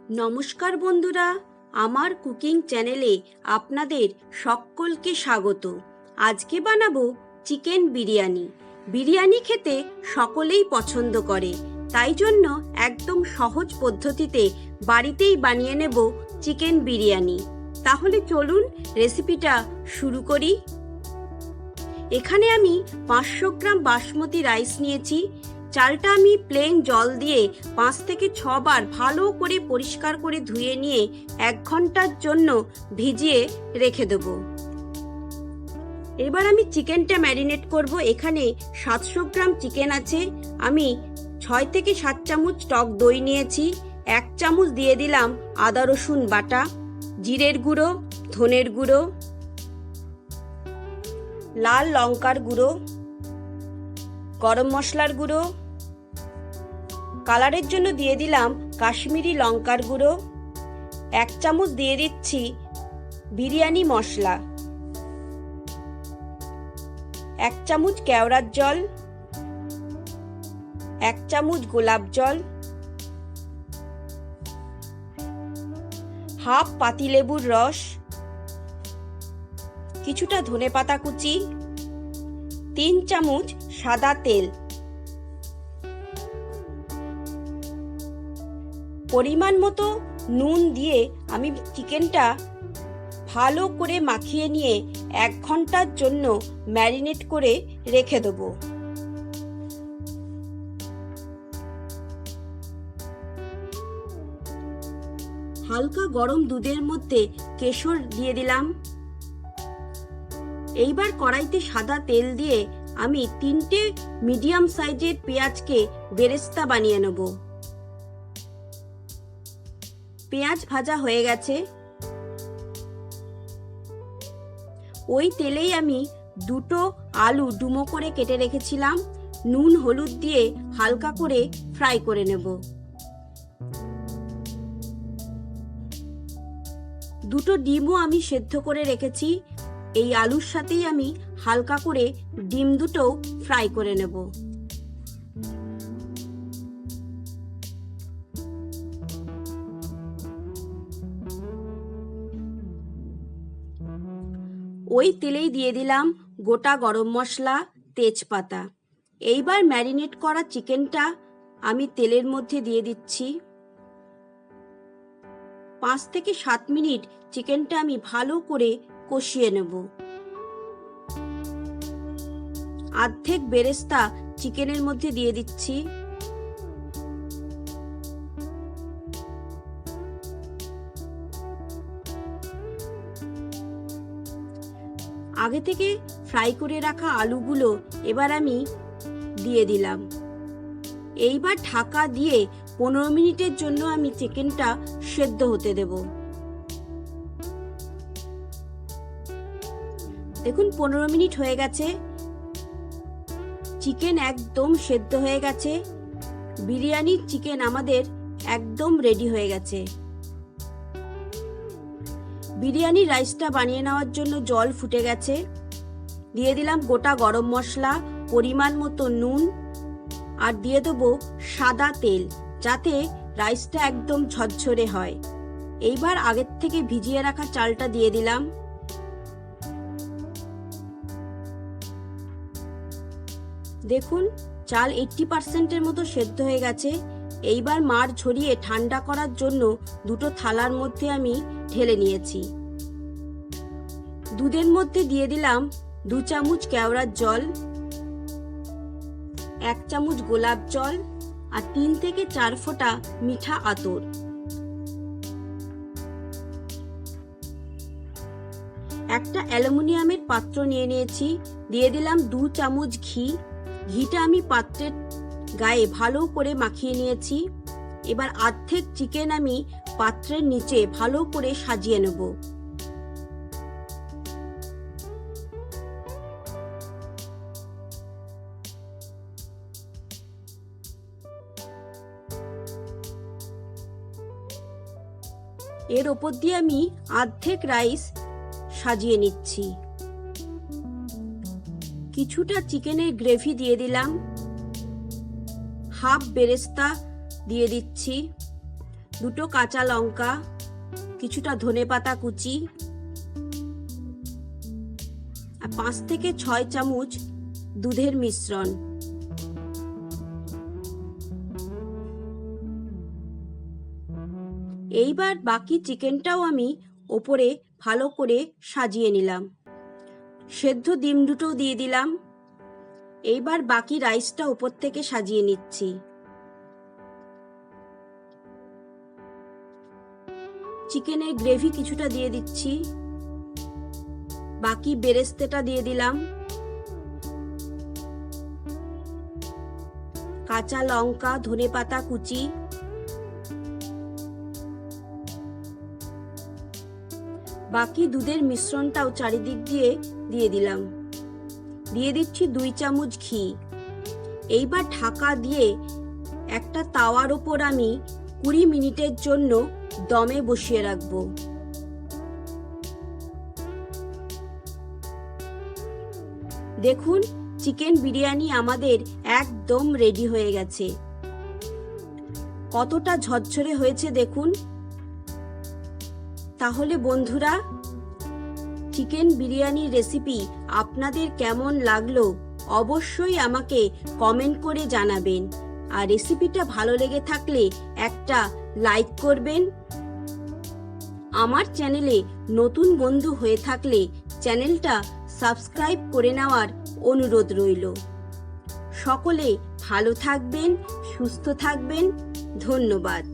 নমস্কার বন্ধুরা, আমার কুকিং চ্যানেলে আপনাদের সকলকে স্বাগত। আজকে বানাবো চিকেন বিরিয়ানি। বিরিয়ানি খেতে সকলেই পছন্দ করে, তাই জন্য একদম সহজ পদ্ধতিতে বাড়িতেই বানিয়ে নেব চিকেন বিরিয়ানি। তাহলে চলুন রেসিপিটা শুরু করি। এখানে আমি 500 গ্রাম বাসমতি রাইস নিয়েছি। চালটা আমি প্লেন জল দিয়ে 5 থেকে 6 বার ভালো করে পরিষ্কার করে ধুয়ে নিয়ে 1 ঘন্টার জন্য ভিজিয়ে রেখে দেব। এবার আমি চিকেনটা ম্যারিনেট করব। এখানে 700 গ্রাম চিকেন আছে। আমি 6 থেকে 7 চামচ টক দই নিয়েছি। 1 চামচ দিয়ে দিলাম আদা রসুন বাটা, জিরের গুঁড়ো, ধনের গুঁড়ো, লাল লঙ্কার গুঁড়ো, গরম মশলার গুঁড়ো, কালারের জন্য দিয়ে দিলাম কাশ্মীরি লঙ্কার গুঁড়ো, 1 চামচ দিয়ে দিচ্ছি বিরিয়ানি মশলা, 1 চামচ কেওড়ার জল, 1 চামচ গোলাপ জল, হাফ পাতিলেবুর রস, কিছুটা ধনেপাতা কুচি, 3 চামচ সাদা তেল, পরিমাণ মতো নুন দিয়ে আমি চিকেনটা ভালো করে মাখিয়ে নিয়ে 1 ঘন্টার জন্য ম্যারিনেট করে রেখে দেব। হালকা গরম দুধের মধ্যে কেশর দিয়ে দিলাম। এইবার কড়াইতে সাদা তেল দিয়ে আমি 3টে মিডিয়াম সাইজের পেঁয়াজকে বেরেস্তা বানিয়ে নেব। পেঁয়াজ ভাজা হয়ে গেছে। ওই তেলেই আমি 2টো আলু ডুমো করে কেটে রেখেছিলাম, নুন হলুদ দিয়ে হালকা করে ফ্রাই করে নেব। 2টো ডিমও আমি সেদ্ধ করে রেখেছি। এই আলুর সাথেই আমি হালকা করে ডিম দুটোও ফ্রাই করে নেব। ওই তেলেই দিয়ে দিলাম গোটা গরম মশলা, তেজপাতা। এইবার ম্যারিনেট করা চিকেনটা আমি তেলের মধ্যে দিয়ে দিচ্ছি। 5 থেকে 7 মিনিট চিকেনটা আমি ভালো করে কষিয়ে নেব। অর্ধেক বেরেস্তা চিকেনের মধ্যে দিয়ে দিচ্ছি। আগে থেকে ফ্রাই করে রাখা আলুগুলো এবার আমি দিয়ে দিলাম। এইবার ঢাকা দিয়ে 15 মিনিটের জন্য আমি চিকেনটা সেদ্ধ হতে দেব। দেখুন 15 মিনিট হয়ে গেছে। চিকেন একদম সেদ্ধ হয়ে গেছে। বিরিয়ানির চিকেন আমাদের একদম রেডি হয়ে গেছে। বিরিয়ানি রাইসটা বানিয়ে নেওয়ার জন্য জল ফুটে গেছে। দিয়ে দিলাম গোটা গরম মশলা, পরিমাণ মতো নুন, আর দিয়ে দেবো সাদা তেল, যাতে রাইসটা একদম ঝরঝরে হয়। এইবার আগের থেকে ভিজিয়ে রাখা চালটা দিয়ে দিলাম। দেখুন চাল 80%-এর মতো সেদ্ধ হয়ে গেছে। এইবার মাড় ঝরিয়ে ঠান্ডা করার জন্য 2টো থালার মধ্যে আমি ঢেলে নিয়েছি। দুধের মধ্যে দিয়ে দিলাম 2 চামচ কেওড়ার জল, 1 চামচ গোলাপ জল, আর 3 থেকে 4 ফোঁটা মিঠা আতর। একটা অ্যালুমিনিয়ামের পাত্র নিয়ে নিয়েছি। দিয়ে দিলাম 2 চামচ ঘি। ঘিটা আমি পাত্রের গায়ে ভালো করে মাখিয়ে নিয়েছি। এবার অর্ধেক চিকেন আমি পাত্রের নিচে ভালো করে সাজিয়ে নেব। এর ওপর দিয়ে আমি অর্ধেক রাইস সাজিয়ে নিচ্ছি। কিছুটা চিকেনের গ্রেভি দিয়ে দিলাম। হাফ বেরেস্তা দিয়ে দিচ্ছি। দুটো কাঁচা লঙ্কা, কিছুটা ধনেপাতা কুচি আর 5 থেকে 6 চামচ দুধের মিশ্রণ। এইবার বাকি চিকেনটাও আমি ওপরে ভালো করে সাজিয়ে নিলাম। সেদ্ধ ডিম দুটো দিয়ে দিলাম। এইবার বাকি রাইসটা উপর থেকে সাজিয়ে নিচ্ছি। চিকেনের গ্রেভি কিছুটা দিয়ে দিচ্ছি। বাকি বেরেস্তাটা দিয়ে দিলাম। কাঁচা লঙ্কা, ধনেপাতা কুচি, বাকি দুধের মিশ্রণটাও চারিদিক দিয়ে দিলাম। দিয়ে দিচ্ছি 2 চামচ ঘি। এইবার ঢাকা দিয়ে একটা তাওয়ার ওপর আমি 20 মিনিটের জন্য দমে বসিয়ে রাখবো। দেখুন, চিকেন বিরিয়ানি আমাদের একদম রেডি হয়ে গেছে। কতটা ঝরঝরে হয়েছে দেখুন। তাহলে বন্ধুরা, চিকেন বিরিয়ানির রেসিপি আপনাদের কেমন লাগলো অবশ্যই আমাকে কমেন্ট করে জানাবেন। আর রেসিপিটা ভালো লেগে থাকলে একটা লাইক করবেন। আমার চ্যানেলে নতুন বন্ধু হয়ে থাকলে চ্যানেলটা সাবস্ক্রাইব করে নেওয়ার অনুরোধ রইল। সকলে ভালো থাকবেন, সুস্থ থাকবেন। ধন্যবাদ।